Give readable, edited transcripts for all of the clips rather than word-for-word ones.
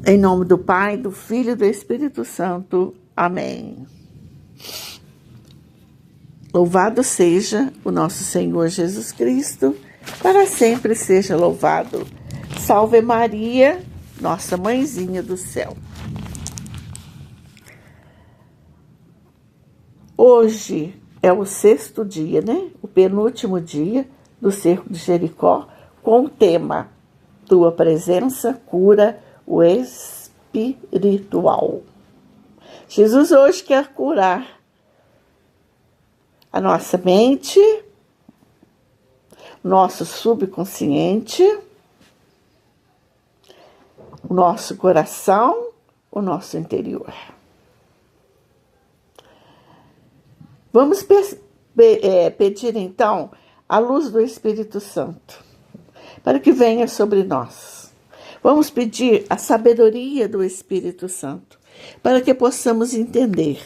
Em nome do Pai, do Filho e do Espírito Santo. Amém. Louvado seja o nosso Senhor Jesus Cristo, para sempre seja louvado. Salve Maria, nossa mãezinha do céu. Hoje é o 6º dia, né? O penúltimo dia do Cerco de Jericó, com o tema Tua presença cura o espiritual. Jesus hoje quer curar a nossa mente, nosso subconsciente, o nosso coração, o nosso interior. Vamos pedir então a luz do Espírito Santo para que venha sobre nós. Vamos pedir a sabedoria do Espírito Santo para que possamos entender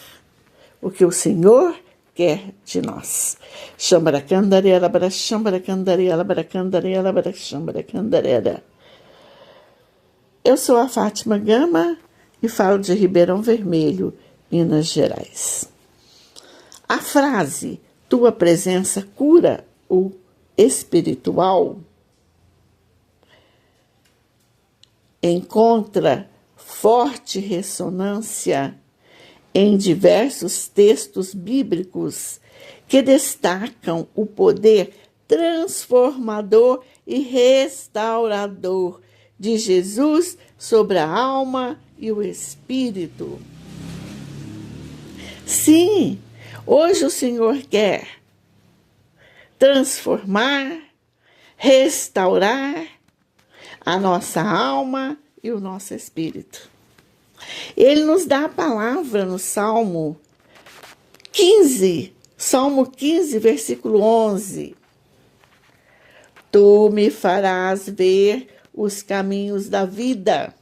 o que o Senhor quer de nós. Eu sou a Fátima Gama e falo de Ribeirão Vermelho, Minas Gerais. A frase, tua presença cura o espiritual, encontra forte ressonância em diversos textos bíblicos que destacam o poder transformador e restaurador de Jesus sobre a alma e o espírito. Sim, hoje o Senhor quer transformar, restaurar a nossa alma e o nosso espírito. Ele nos dá a palavra no Salmo 15, versículo 11. Tu me farás ver os caminhos da vida.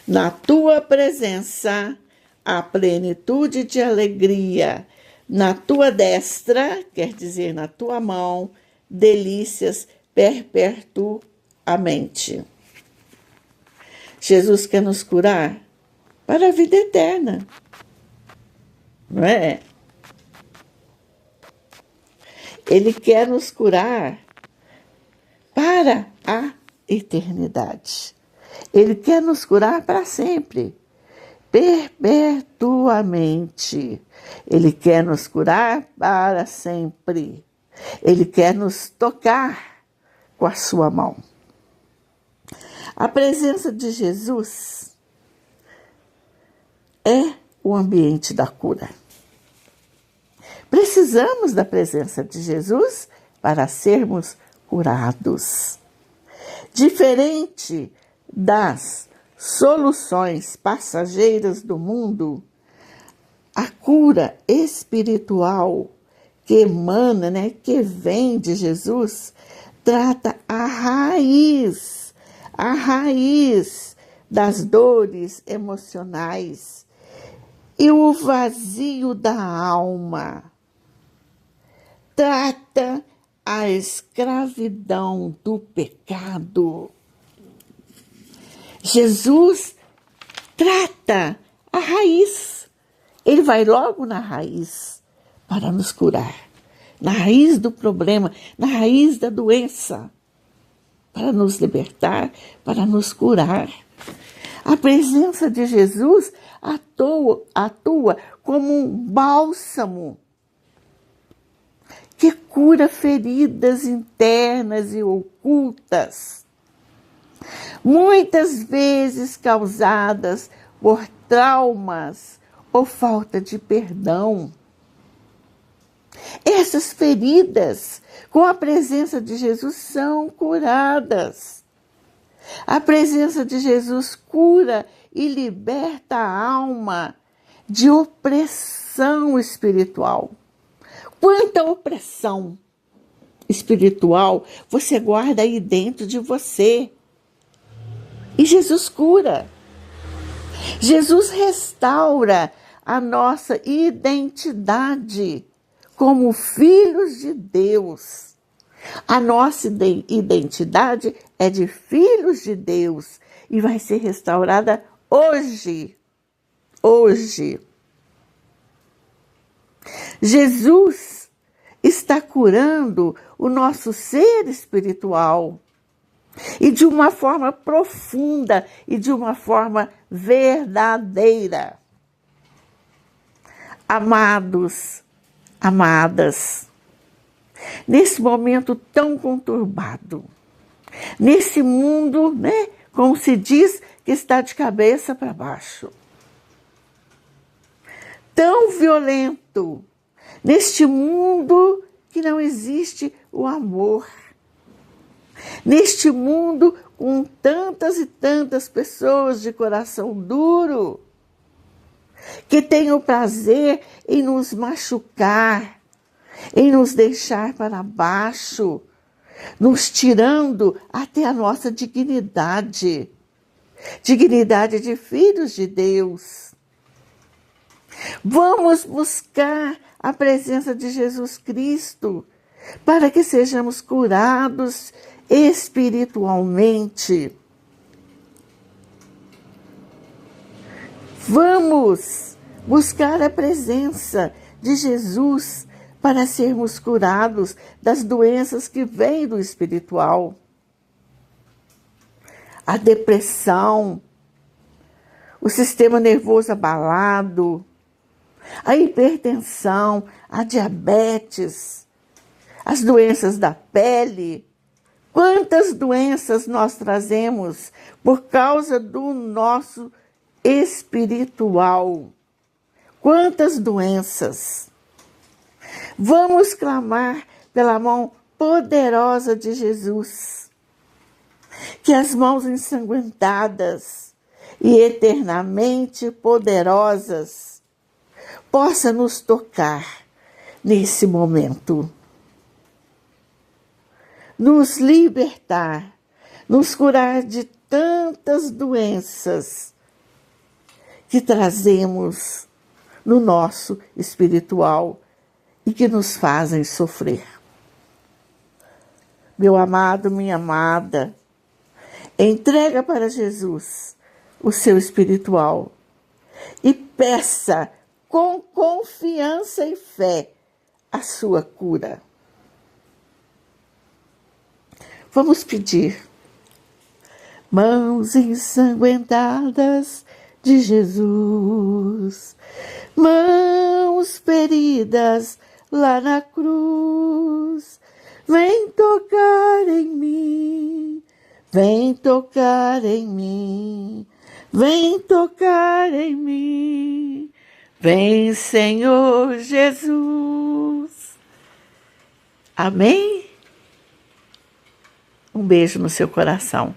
Na tua presença, a plenitude de alegria. Na tua destra, quer dizer, na tua mão, delícias perpetuamente. Jesus quer nos curar para a vida eterna, não é? Ele quer nos curar para a eternidade. Ele quer nos curar para sempre, perpetuamente. Ele quer nos curar para sempre. Ele quer nos tocar com a sua mão. A presença de Jesus é o ambiente da cura. Precisamos da presença de Jesus para sermos curados. Diferente das soluções passageiras do mundo, a cura espiritual que emana, que vem de Jesus, trata a raiz das dores emocionais e o vazio da alma. Trata a escravidão do pecado. Jesus trata a raiz. Ele vai logo na raiz para nos curar. Na raiz do problema, na raiz da doença. Para nos libertar, para nos curar. A presença de Jesus atua como um bálsamo que cura feridas internas e ocultas, muitas vezes causadas por traumas ou falta de perdão. Essas feridas, com a presença de Jesus, são curadas. A presença de Jesus cura e liberta a alma de opressão espiritual. Quanta opressão espiritual você guarda aí dentro de você. E Jesus cura. Jesus restaura a nossa identidade como filhos de Deus. A nossa identidade é de filhos de Deus e vai ser restaurada hoje. Hoje. Jesus está curando o nosso ser espiritual e de uma forma profunda e de uma forma verdadeira. Amados, amadas, nesse momento tão conturbado, nesse mundo, né, como se diz, que está de cabeça para baixo, tão violento, neste mundo que não existe o amor, neste mundo com tantas e tantas pessoas de coração duro, que têm o prazer em nos machucar, em nos deixar para baixo, nos tirando até a nossa dignidade, dignidade de filhos de Deus. Vamos buscar a presença de Jesus Cristo para que sejamos curados espiritualmente. Vamos buscar a presença de Jesus para sermos curados das doenças que vêm do espiritual. A depressão, o sistema nervoso abalado, a hipertensão, a diabetes, as doenças da pele. Quantas doenças nós trazemos por causa do nosso espiritual? Quantas doenças! Vamos clamar pela mão poderosa de Jesus, que as mãos ensanguentadas e eternamente poderosas possa nos tocar nesse momento, nos libertar, nos curar de tantas doenças que trazemos no nosso espiritual e que nos fazem sofrer. Meu amado, minha amada, entrega para Jesus o seu espiritual e peça com confiança e fé a sua cura. Vamos pedir. Mãos ensanguentadas de Jesus, mãos feridas lá na cruz, vem tocar em mim, vem tocar em mim, vem tocar em mim, vem Senhor Jesus. Amém? Um beijo no seu coração.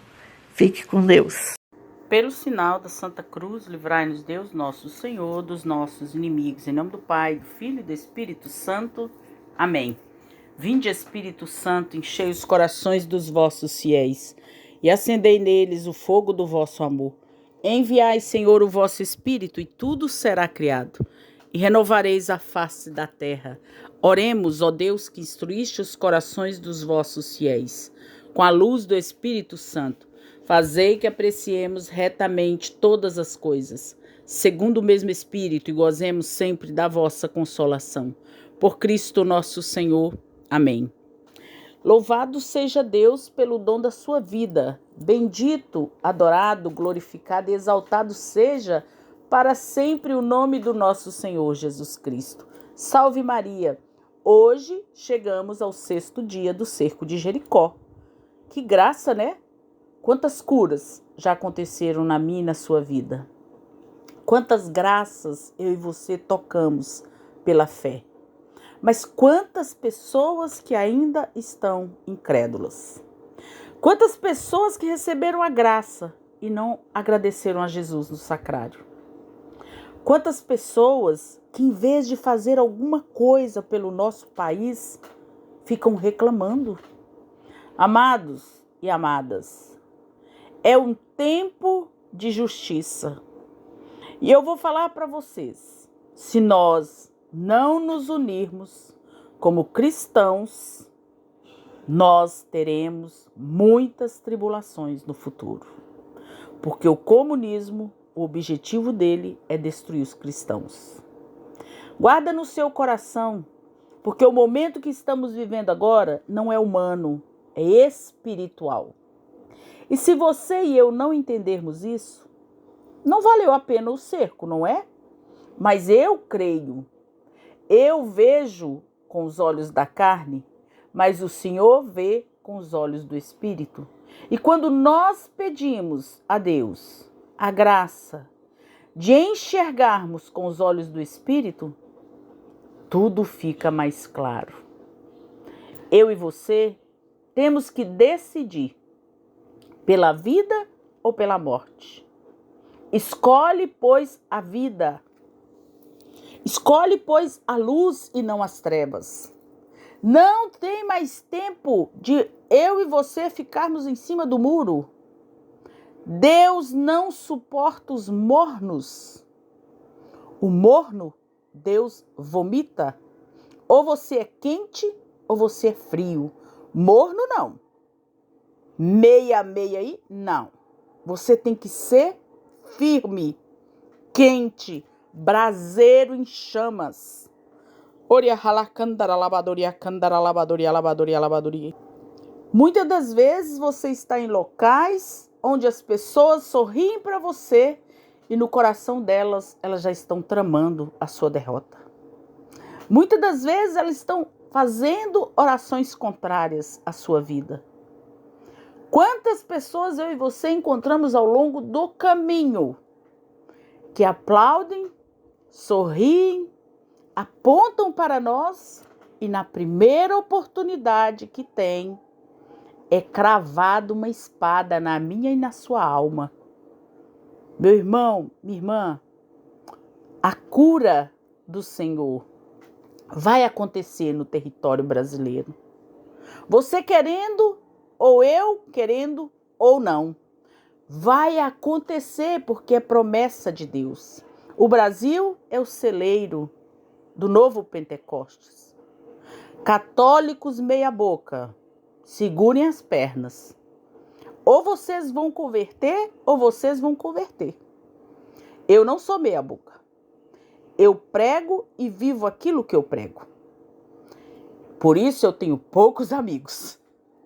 Fique com Deus. Pelo sinal da Santa Cruz, livrai-nos Deus nosso Senhor dos nossos inimigos. Em nome do Pai, do Filho e do Espírito Santo. Amém. Vinde, Espírito Santo, enchei os corações dos vossos fiéis e acendei neles o fogo do vosso amor. Enviai, Senhor, o vosso Espírito e tudo será criado e renovareis a face da terra. Oremos, ó Deus, que instruíste os corações dos vossos fiéis com a luz do Espírito Santo. Fazei que apreciemos retamente todas as coisas, segundo o mesmo Espírito, e gozemos sempre da vossa consolação. Por Cristo nosso Senhor. Amém. Louvado seja Deus pelo dom da sua vida. Bendito, adorado, glorificado e exaltado seja para sempre o nome do nosso Senhor Jesus Cristo. Salve Maria! Hoje chegamos ao 6º dia do cerco de Jericó. Que graça, né? Quantas curas já aconteceram na minha e na sua vida? Quantas graças eu e você tocamos pela fé? Mas quantas pessoas que ainda estão incrédulas? Quantas pessoas que receberam a graça e não agradeceram a Jesus no sacrário? Quantas pessoas que, em vez de fazer alguma coisa pelo nosso país, ficam reclamando? Amados e amadas, é um tempo de justiça. E eu vou falar para vocês, se nós não nos unirmos como cristãos, nós teremos muitas tribulações no futuro. Porque o comunismo, o objetivo dele é destruir os cristãos. Guarda no seu coração, porque o momento que estamos vivendo agora não é humano, é espiritual. E se você e eu não entendermos isso, não valeu a pena o cerco, não é? Mas eu creio, eu vejo com os olhos da carne, mas o Senhor vê com os olhos do Espírito. E quando nós pedimos a Deus a graça de enxergarmos com os olhos do Espírito, tudo fica mais claro. Eu e você temos que decidir pela vida ou pela morte. Escolhe, pois, a vida. Escolhe, pois, a luz e não as trevas. Não tem mais tempo de eu e você ficarmos em cima do muro. Deus não suporta os mornos. O morno, Deus vomita. Ou você é quente ou você é frio. Morno, não. Meia aí, não. Você tem que ser firme, quente, braseiro em chamas. Muitas das vezes você está em locais onde as pessoas sorriem para você e no coração delas, elas já estão tramando a sua derrota. Muitas das vezes elas estão fazendo orações contrárias à sua vida. Quantas pessoas eu e você encontramos ao longo do caminho que aplaudem, sorriem, apontam para nós e na primeira oportunidade que tem, é cravada uma espada na minha e na sua alma. Meu irmão, minha irmã, a cura do Senhor vai acontecer no território brasileiro. Você querendo, ou eu querendo, ou não. Vai acontecer porque é promessa de Deus. O Brasil é o celeiro do novo Pentecostes. Católicos meia boca, segurem as pernas. Ou vocês vão converter, ou vocês vão converter. Eu não sou meia boca. Eu prego e vivo aquilo que eu prego. Por isso eu tenho poucos amigos.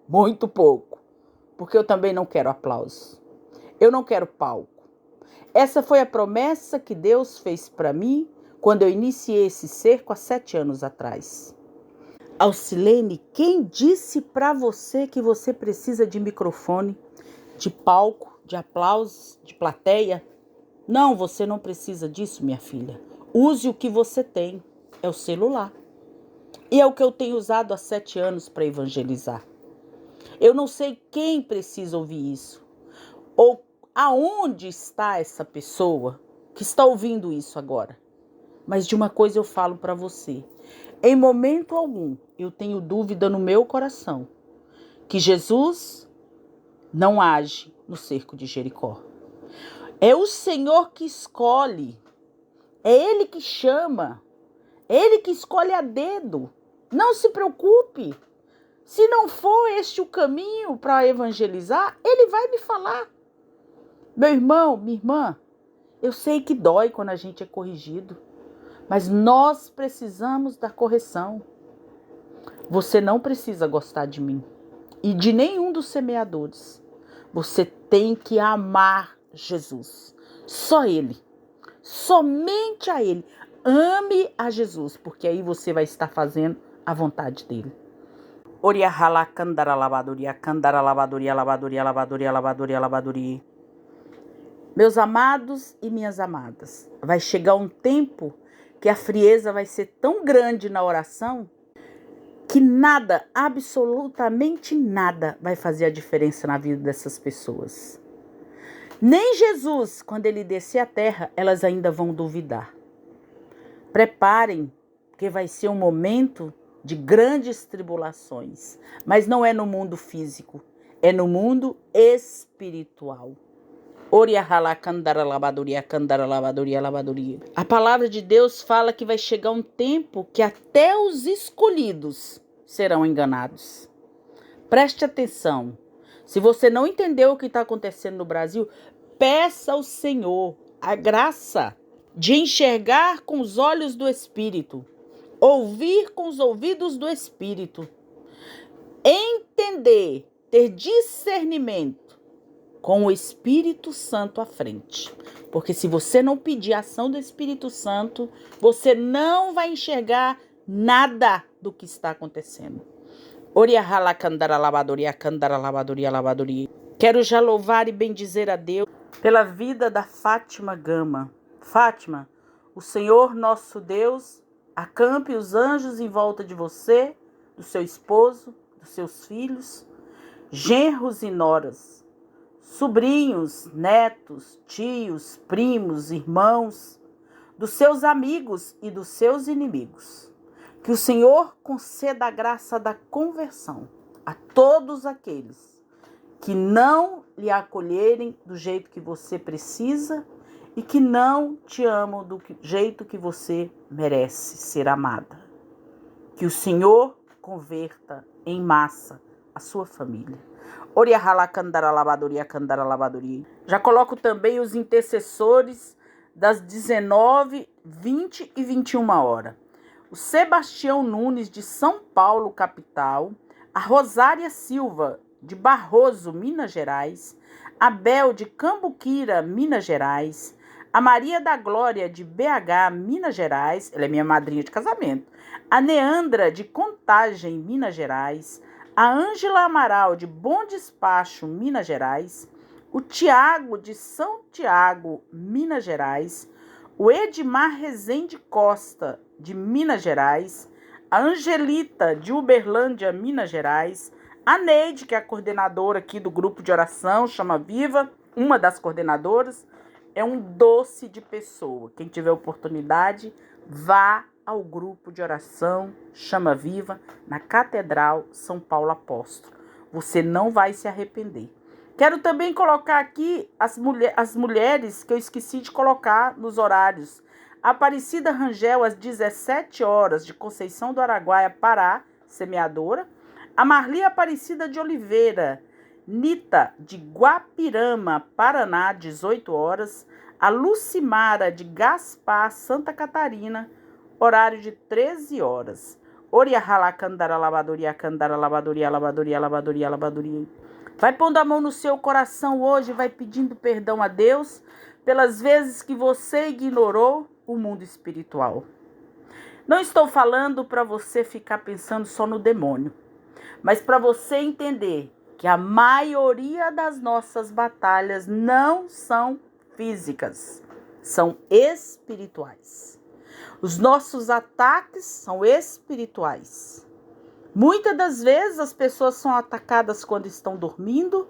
Muito pouco. Porque eu também não quero aplauso. Eu não quero palco. Essa foi a promessa que Deus fez para mim quando eu iniciei esse cerco há 7 anos atrás. Alcilene, quem disse para você que você precisa de microfone, de palco, de aplausos, de plateia? Não, você não precisa disso, minha filha. Use o que você tem, é o celular. E é o que eu tenho usado há 7 anos para evangelizar. Eu não sei quem precisa ouvir isso. Ou aonde está essa pessoa que está ouvindo isso agora. Mas de uma coisa eu falo para você. Em momento algum, eu tenho dúvida no meu coração que Jesus não age no cerco de Jericó. É o Senhor que escolhe. É Ele que chama. É Ele que escolhe a dedo. Não se preocupe. Se não for este o caminho para evangelizar, Ele vai me falar. Meu irmão, minha irmã, eu sei que dói quando a gente é corrigido. Mas nós precisamos da correção. Você não precisa gostar de mim e de nenhum dos semeadores. Você tem que amar Jesus. Só Ele. Somente a Ele. Ame a Jesus, porque aí você vai estar fazendo a vontade dEle. Meus amados e minhas amadas, vai chegar um tempo que a frieza vai ser tão grande na oração que nada, absolutamente nada, vai fazer a diferença na vida dessas pessoas. Nem Jesus, quando ele descer à terra, elas ainda vão duvidar. Preparem, porque vai ser um momento de grandes tribulações. Mas não é no mundo físico, é no mundo espiritual. A palavra de Deus fala que vai chegar um tempo que até os escolhidos serão enganados. Preste atenção. Se você não entendeu o que está acontecendo no Brasil, peça ao Senhor a graça de enxergar com os olhos do Espírito, ouvir com os ouvidos do Espírito, entender, ter discernimento com o Espírito Santo à frente. Porque se você não pedir a ação do Espírito Santo, você não vai enxergar nada do que está acontecendo. Quero já louvar e bendizer a Deus pela vida da Fátima Gama. Fátima, o Senhor nosso Deus acampe os anjos em volta de você, do seu esposo, dos seus filhos, genros e noras, sobrinhos, netos, tios, primos, irmãos, dos seus amigos e dos seus inimigos. Que o Senhor conceda a graça da conversão a todos aqueles que não lhe acolherem do jeito que você precisa e que não te amam do jeito que você merece ser amada. Que o Senhor converta em massa a sua família. Já coloco também os intercessores das 19, 20 e 21 horas. O Sebastião Nunes, de São Paulo, capital. A Rosária Silva, de Barroso, Minas Gerais. A Bel, de Cambuquira, Minas Gerais. A Maria da Glória, de BH, Minas Gerais. Ela é minha madrinha de casamento. A Neandra, de Contagem, Minas Gerais. A Ângela Amaral, de Bom Despacho, Minas Gerais. O Tiago, de São Tiago, Minas Gerais. O Edmar Rezende Costa, de Minas Gerais. A Angelita, de Uberlândia, Minas Gerais. A Neide, que é a coordenadora aqui do grupo de oração, Chama Viva, uma das coordenadoras. É um doce de pessoa. Quem tiver oportunidade, vá ao grupo de oração Chama Viva, na Catedral São Paulo Apóstolo. Você não vai se arrepender. Quero também colocar aqui as mulheres que eu esqueci de colocar nos horários. Aparecida Rangel, às 17 horas, de Conceição do Araguaia, Pará, semeadora. A Marli Aparecida de Oliveira, Nita, de Guapirama, Paraná, 18 horas. A Lucimara, de Gaspar, Santa Catarina, horário de 13 horas. Vai pondo a mão no seu coração hoje, vai pedindo perdão a Deus pelas vezes que você ignorou o mundo espiritual. Não estou falando para você ficar pensando só no demônio, mas para você entender que a maioria das nossas batalhas não são físicas, são espirituais. Os nossos ataques são espirituais. Muitas das vezes as pessoas são atacadas quando estão dormindo,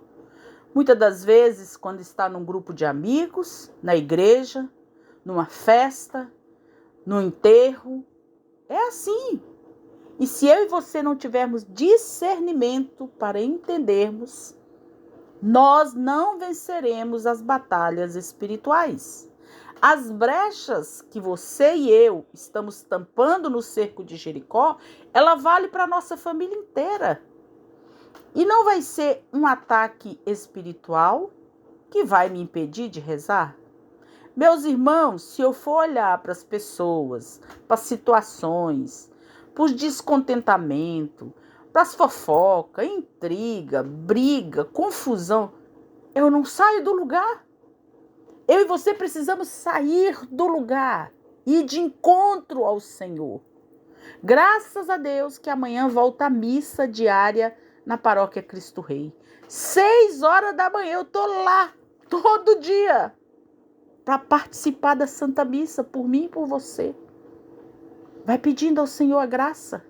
muitas das vezes quando está num grupo de amigos, na igreja, numa festa, no enterro. É assim. E se eu e você não tivermos discernimento para entendermos, nós não venceremos as batalhas espirituais. As brechas que você e eu estamos tampando no cerco de Jericó, ela vale para a nossa família inteira. E não vai ser um ataque espiritual que vai me impedir de rezar. Meus irmãos, se eu for olhar para as pessoas, para as situações, para o descontentamento, para as fofocas, intriga, briga, confusão, eu não saio do lugar. Eu e você precisamos sair do lugar e ir de encontro ao Senhor. Graças a Deus que amanhã volta a missa diária na Paróquia Cristo Rei. 6 horas da manhã eu estou lá, todo dia, para participar da Santa Missa, por mim e por você. Vai pedindo ao Senhor a graça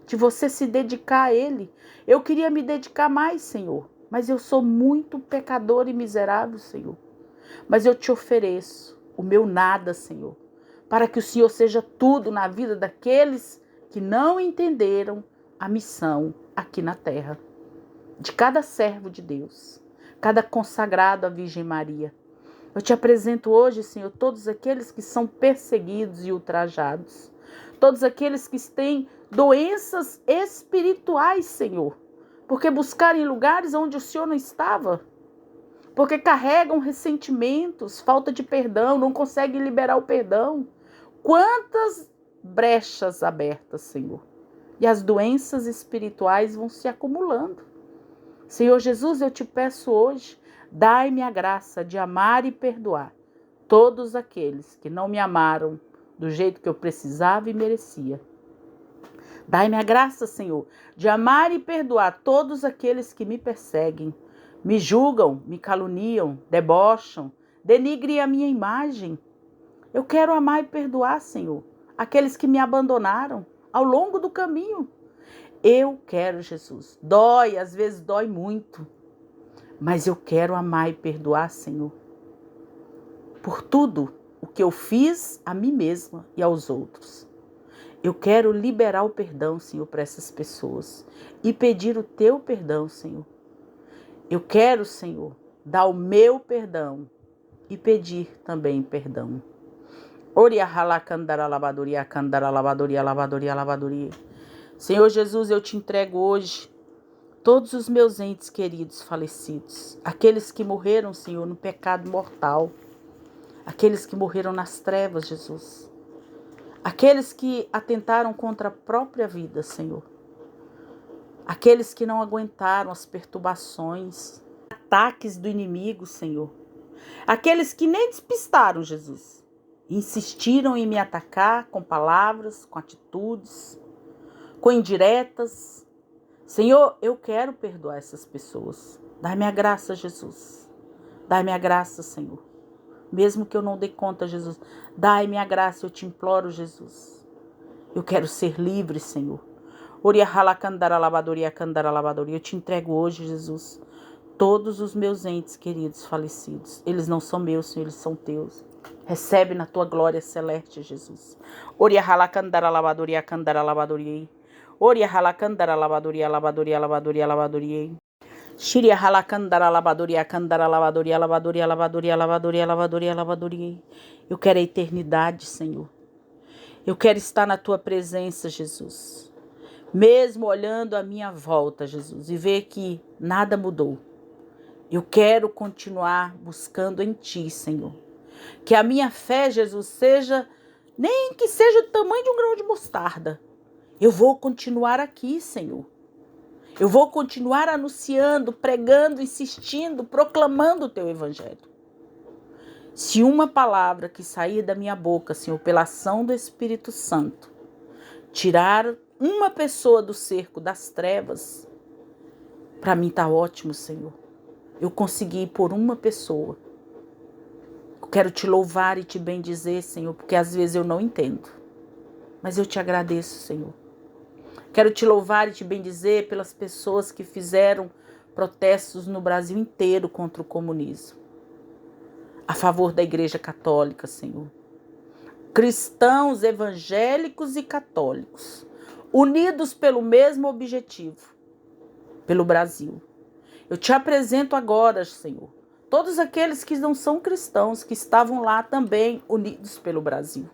de você se dedicar a Ele. Eu queria me dedicar mais, Senhor, mas eu sou muito pecador e miserável, Senhor. Mas eu te ofereço o meu nada, Senhor, para que o Senhor seja tudo na vida daqueles que não entenderam a missão aqui na terra. De cada servo de Deus, cada consagrado à Virgem Maria. Eu te apresento hoje, Senhor, todos aqueles que são perseguidos e ultrajados. Todos aqueles que têm doenças espirituais, Senhor. Porque buscaram em lugares onde o Senhor não estava. Porque carregam ressentimentos, falta de perdão, não conseguem liberar o perdão. Quantas brechas abertas, Senhor. E as doenças espirituais vão se acumulando. Senhor Jesus, eu te peço hoje, dai-me a graça de amar e perdoar todos aqueles que não me amaram do jeito que eu precisava e merecia. Dai-me a graça, Senhor, de amar e perdoar todos aqueles que me perseguem, me julgam, me caluniam, debocham, denigrem a minha imagem. Eu quero amar e perdoar, Senhor, aqueles que me abandonaram ao longo do caminho. Eu quero, Jesus. Dói, às vezes dói muito, mas eu quero amar e perdoar, Senhor, por tudo o que eu fiz a mim mesma e aos outros. Eu quero liberar o perdão, Senhor, para essas pessoas e pedir o teu perdão, Senhor. Eu quero, Senhor, dar o meu perdão e pedir também perdão. Senhor Jesus, eu te entrego hoje todos os meus entes queridos falecidos, aqueles que morreram, Senhor, no pecado mortal, aqueles que morreram nas trevas, Jesus, aqueles que atentaram contra a própria vida, Senhor, aqueles que não aguentaram as perturbações, ataques do inimigo, Senhor, aqueles que nem despistaram, Jesus, insistiram em me atacar com palavras, com atitudes, com indiretas. Senhor, eu quero perdoar essas pessoas. Dai-me a graça, Jesus. Dai-me a graça, Senhor. Mesmo que eu não dê conta, Jesus. Dai-me a graça, eu te imploro, Jesus. Eu quero ser livre, Senhor. Eu te entrego hoje, Jesus, todos os meus entes queridos falecidos. Eles não são meus, Senhor, eles são teus. Recebe na tua glória celeste, Jesus. Oria halakandara labadoria kandara labadoria. Oria halakandara labadoria labadoria labadoria labadoria. Shiria halakandara labadoria kandara labadoria labadoria labadoria labadoria labadoria labadoria. Eu quero a eternidade, Senhor. Eu quero estar na tua presença, Jesus. Mesmo olhando à minha volta, Jesus, e ver que nada mudou. Eu quero continuar buscando em ti, Senhor. Que a minha fé, Jesus, seja, nem que seja do tamanho de um grão de mostarda. Eu vou continuar aqui, Senhor. Eu vou continuar anunciando, pregando, insistindo, proclamando o teu evangelho. Se uma palavra que sair da minha boca, Senhor, pela ação do Espírito Santo, tirar uma pessoa do cerco das trevas, para mim está ótimo, Senhor. Eu consegui ir por uma pessoa. Eu quero te louvar e te bendizer, Senhor, porque às vezes eu não entendo. Mas eu te agradeço, Senhor. Quero te louvar e te bendizer pelas pessoas que fizeram protestos no Brasil inteiro contra o comunismo. A favor da Igreja Católica, Senhor. Cristãos, evangélicos e católicos, unidos pelo mesmo objetivo, pelo Brasil. Eu te apresento agora, Senhor, todos aqueles que não são cristãos, que estavam lá também unidos pelo Brasil.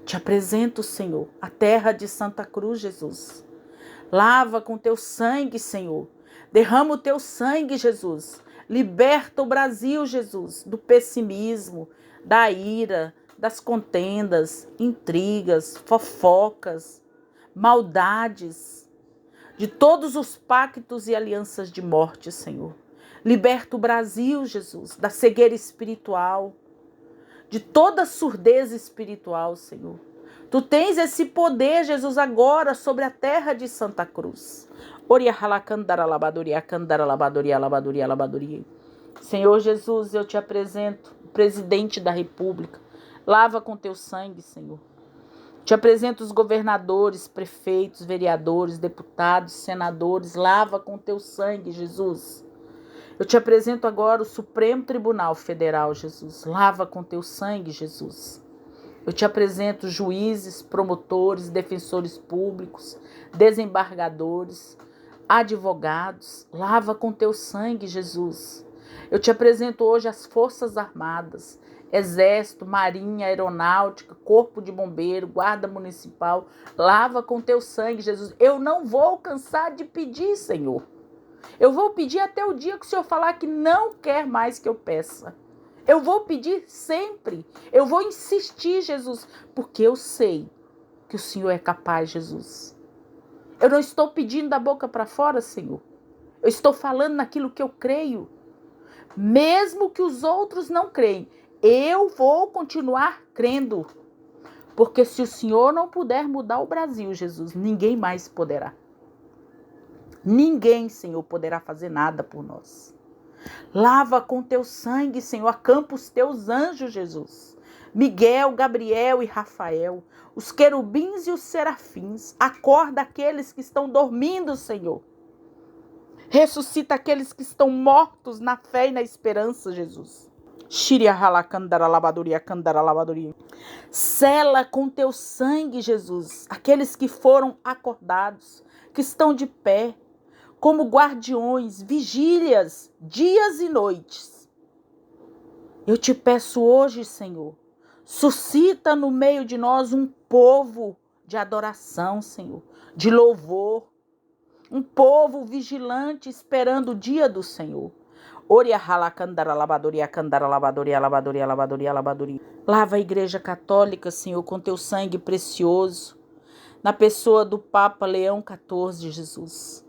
Te apresento, Senhor, a terra de Santa Cruz, Jesus. Lava com teu sangue, Senhor. Derrama o teu sangue, Jesus. Liberta o Brasil, Jesus, do pessimismo, da ira, das contendas, intrigas, fofocas, maldades, de todos os pactos e alianças de morte, Senhor. Liberta o Brasil, Jesus, da cegueira espiritual, de toda surdez espiritual, Senhor. Tu tens esse poder, Jesus, agora sobre a terra de Santa Cruz. Senhor Jesus, eu te apresento o presidente da República. Lava com teu sangue, Senhor. Te apresento os governadores, prefeitos, vereadores, deputados, senadores. Lava com teu sangue, Jesus. Eu te apresento agora o Supremo Tribunal Federal, Jesus. Lava com teu sangue, Jesus. Eu te apresento juízes, promotores, defensores públicos, desembargadores, advogados. Lava com teu sangue, Jesus. Eu te apresento hoje as Forças Armadas, Exército, Marinha, Aeronáutica, Corpo de Bombeiro, Guarda Municipal. Lava com teu sangue, Jesus. Eu não vou cansar de pedir, Senhor. Eu vou pedir até o dia que o Senhor falar que não quer mais que eu peça. Eu vou pedir sempre. Eu vou insistir, Jesus, porque eu sei que o Senhor é capaz, Jesus. Eu não estou pedindo da boca para fora, Senhor. Eu estou falando naquilo que eu creio. Mesmo que os outros não creem, eu vou continuar crendo. Porque se o Senhor não puder mudar o Brasil, Jesus, ninguém mais poderá. Ninguém, Senhor, poderá fazer nada por nós. Lava com teu sangue, Senhor, acampa os teus anjos, Jesus. Miguel, Gabriel e Rafael, os querubins e os serafins. Acorda aqueles que estão dormindo, Senhor. Ressuscita aqueles que estão mortos na fé e na esperança, Jesus. Sela com teu sangue, Jesus, aqueles que foram acordados, que estão de pé, como guardiões, vigílias, dias e noites. Eu te peço hoje, Senhor, suscita no meio de nós um povo de adoração, Senhor, de louvor, um povo vigilante esperando o dia do Senhor. Lava a Igreja Católica, Senhor, com teu sangue precioso, na pessoa do Papa Leão XIV, Jesus.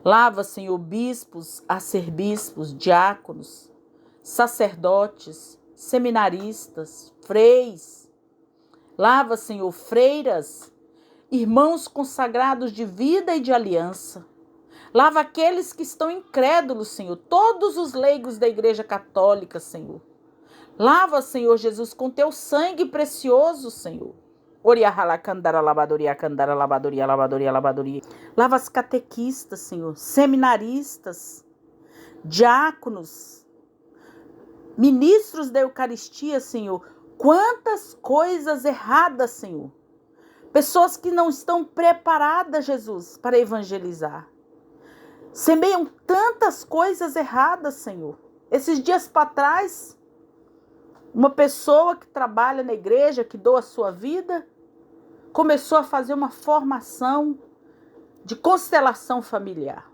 Lava, Senhor, bispos, arcebispos, diáconos, sacerdotes, seminaristas, freis. Lava, Senhor, freiras, irmãos consagrados de vida e de aliança. Lava aqueles que estão incrédulos, Senhor, todos os leigos da Igreja Católica, Senhor. Lava, Senhor Jesus, com teu sangue precioso, Senhor. Lava as catequistas, Senhor, seminaristas, diáconos, ministros da Eucaristia, Senhor. Quantas coisas erradas, Senhor. Pessoas que não estão preparadas, Jesus, para evangelizar. Semeiam tantas coisas erradas, Senhor. Esses dias para trás, uma pessoa que trabalha na igreja, que doa a sua vida, começou a fazer uma formação de constelação familiar.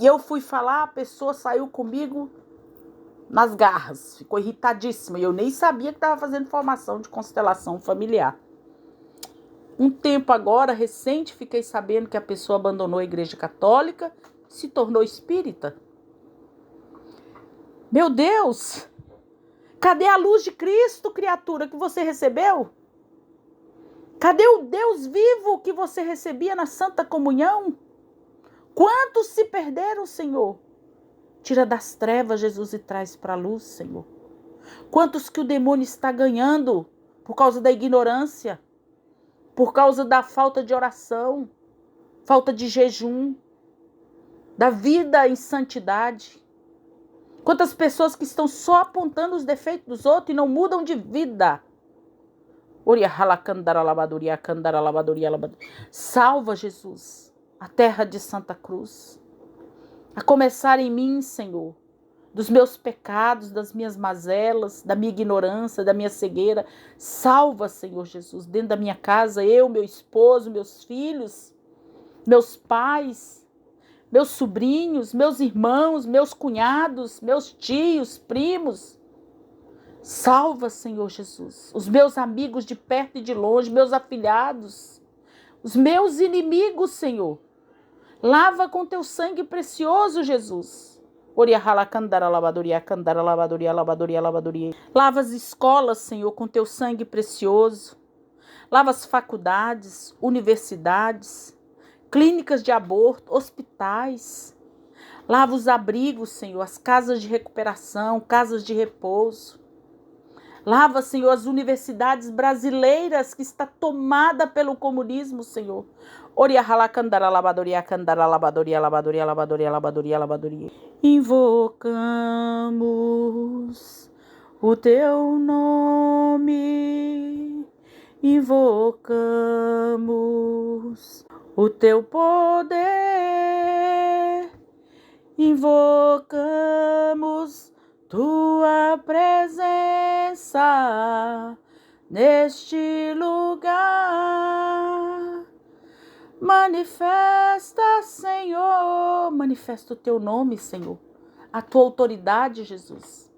E eu fui falar, a pessoa saiu comigo nas garras, ficou irritadíssima. E eu nem sabia que estava fazendo formação de constelação familiar. Um tempo agora, recente, fiquei sabendo que a pessoa abandonou a Igreja Católica, se tornou espírita. Meu Deus! Cadê a luz de Cristo, criatura, que você recebeu? Cadê o Deus vivo que você recebia na Santa Comunhão? Quantos se perderam, Senhor? Tira das trevas, Jesus, e traz para a luz, Senhor. Quantos que o demônio está ganhando por causa da ignorância, por causa da falta de oração, falta de jejum, da vida em santidade. Quantas pessoas que estão só apontando os defeitos dos outros e não mudam de vida. Salva, Jesus, a terra de Santa Cruz. A começar em mim, Senhor, dos meus pecados, das minhas mazelas, da minha ignorância, da minha cegueira. Salva, Senhor Jesus, dentro da minha casa, eu, meu esposo, meus filhos, meus pais, meus sobrinhos, meus irmãos, meus cunhados, meus tios, primos. Salva, Senhor Jesus, os meus amigos de perto e de longe, meus afilhados, os meus inimigos, Senhor. Lava com teu sangue precioso, Jesus. Lava as escolas, Senhor, com teu sangue precioso. Lava as faculdades, universidades, clínicas de aborto, hospitais. Lava os abrigos, Senhor, as casas de recuperação, casas de repouso. Lava, Senhor, as universidades brasileiras que está tomada pelo comunismo, Senhor. Invocamos o teu nome, invocamos o teu poder, invocamos Deus, tua presença neste lugar. Manifesta, Senhor, manifesta o teu nome, Senhor, a tua autoridade, Jesus.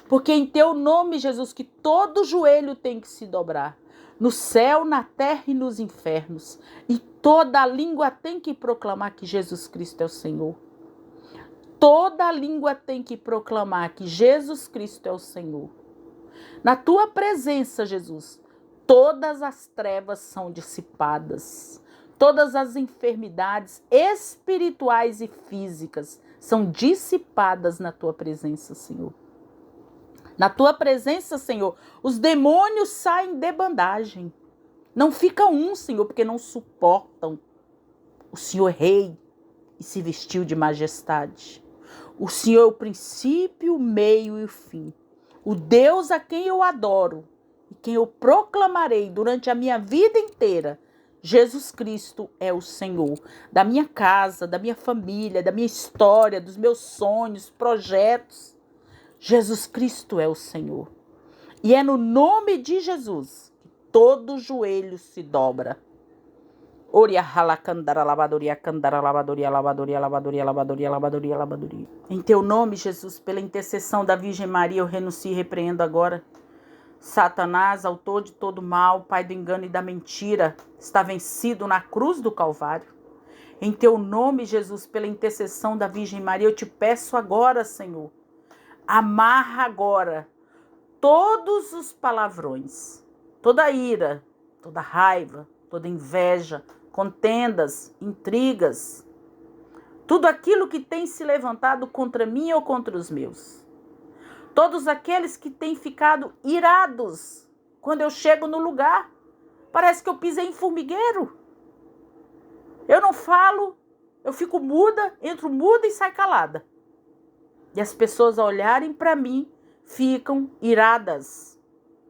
Porque em teu nome, Jesus, que todo joelho tem que se dobrar, no céu, na terra e nos infernos, e toda língua tem que proclamar que Jesus Cristo é o Senhor. Toda língua tem que proclamar que Jesus Cristo é o Senhor. Na tua presença, Jesus, todas as trevas são dissipadas. Todas as enfermidades espirituais e físicas são dissipadas na tua presença, Senhor. Na tua presença, Senhor, os demônios saem de bandagem. Não fica um, Senhor, porque não suportam o Senhor Rei e se vestiu de majestade. O Senhor é o princípio, o meio e o fim. O Deus a quem eu adoro e quem eu proclamarei durante a minha vida inteira. Jesus Cristo é o Senhor da minha casa, da minha família, da minha história, dos meus sonhos, projetos. Jesus Cristo é o Senhor. E é no nome de Jesus que todo joelho se dobra. Oria halakandara labadoria, candara labadoria, labadoria, labadoria, labadoria, labadoria, labadoria. Em teu nome, Jesus, pela intercessão da Virgem Maria, eu renuncio e repreendo agora Satanás, autor de todo mal, pai do engano e da mentira, está vencido na cruz do Calvário. Em teu nome, Jesus, pela intercessão da Virgem Maria, eu te peço agora, Senhor, amarra agora todos os palavrões, toda ira, toda raiva, toda inveja, contendas, intrigas, tudo aquilo que tem se levantado contra mim ou contra os meus. Todos aqueles que têm ficado irados quando eu chego no lugar. Parece que eu pisei em formigueiro. Eu não falo, eu fico muda, entro muda e saio calada. E as pessoas ao olharem para mim ficam iradas.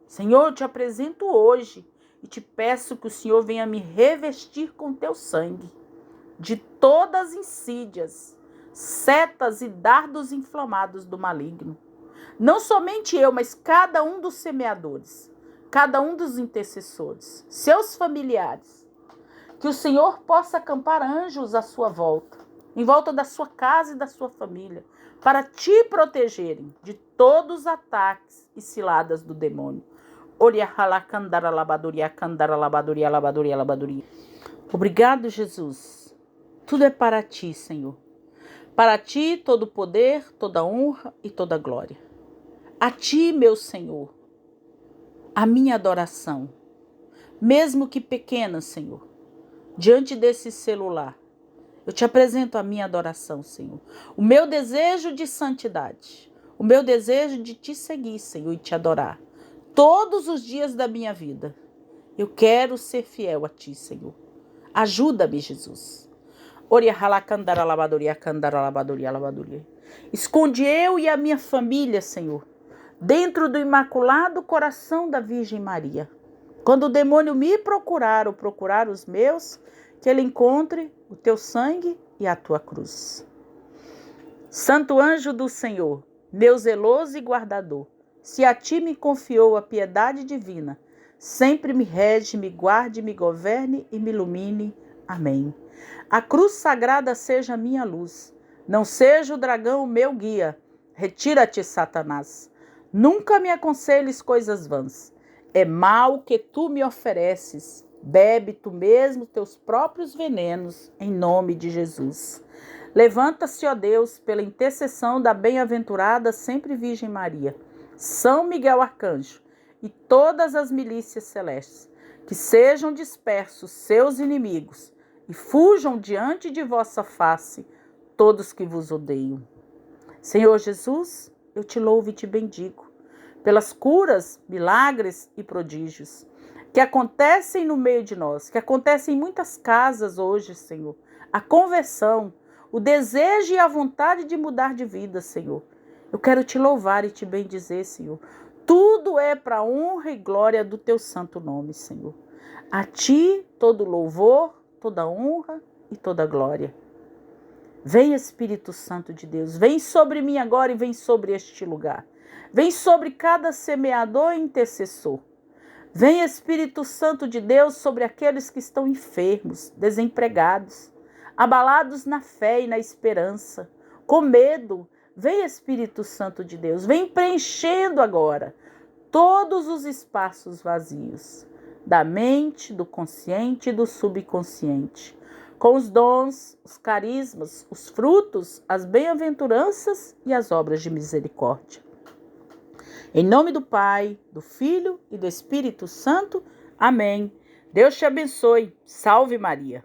Senhor, eu te apresento hoje e te peço que o Senhor venha me revestir com teu sangue de todas as insídias, setas e dardos inflamados do maligno. Não somente eu, mas cada um dos semeadores, cada um dos intercessores, seus familiares. Que o Senhor possa acampar anjos à sua volta, em volta da sua casa e da sua família, para te protegerem de todos os ataques e ciladas do demônio. Obrigado, Jesus. Tudo é para ti, Senhor. Para ti todo o poder, toda a honra e toda a glória. A ti, meu Senhor, a minha adoração, mesmo que pequena, Senhor, diante desse celular, eu te apresento a minha adoração, Senhor. O meu desejo de santidade, o meu desejo de te seguir, Senhor, e te adorar. Todos os dias da minha vida, eu quero ser fiel a ti, Senhor. Ajuda-me, Jesus. Esconde eu e a minha família, Senhor, dentro do imaculado coração da Virgem Maria. Quando o demônio me procurar ou procurar os meus, que ele encontre o teu sangue e a tua cruz. Santo anjo do Senhor, meu zeloso e guardador, se a ti me confiou a piedade divina, sempre me rege, me guarde, me governe e me ilumine. Amém. A cruz sagrada seja a minha luz, não seja o dragão o meu guia. Retira-te, Satanás. Nunca me aconselhes coisas vãs. É mal que tu me ofereces. Bebe tu mesmo teus próprios venenos, em nome de Jesus. Levanta-se, ó Deus, pela intercessão da bem-aventurada sempre Virgem Maria, São Miguel Arcanjo e todas as milícias celestes, que sejam dispersos seus inimigos e fujam diante de vossa face todos que vos odeiam. Senhor Jesus, eu te louvo e te bendigo pelas curas, milagres e prodígios que acontecem no meio de nós, que acontecem em muitas casas hoje, Senhor. A conversão, o desejo e a vontade de mudar de vida, Senhor. Eu quero te louvar e te bendizer, Senhor. Tudo é para a honra e glória do teu santo nome, Senhor. A ti todo louvor, toda honra e toda glória. Vem, Espírito Santo de Deus, vem sobre mim agora e vem sobre este lugar. Vem sobre cada semeador e intercessor. Vem, Espírito Santo de Deus, sobre aqueles que estão enfermos, desempregados, abalados na fé e na esperança, com medo. Vem, Espírito Santo de Deus, vem preenchendo agora todos os espaços vazios da mente, do consciente e do subconsciente, com os dons, os carismas, os frutos, as bem-aventuranças e as obras de misericórdia. Em nome do Pai, do Filho e do Espírito Santo. Amém. Deus te abençoe. Salve Maria.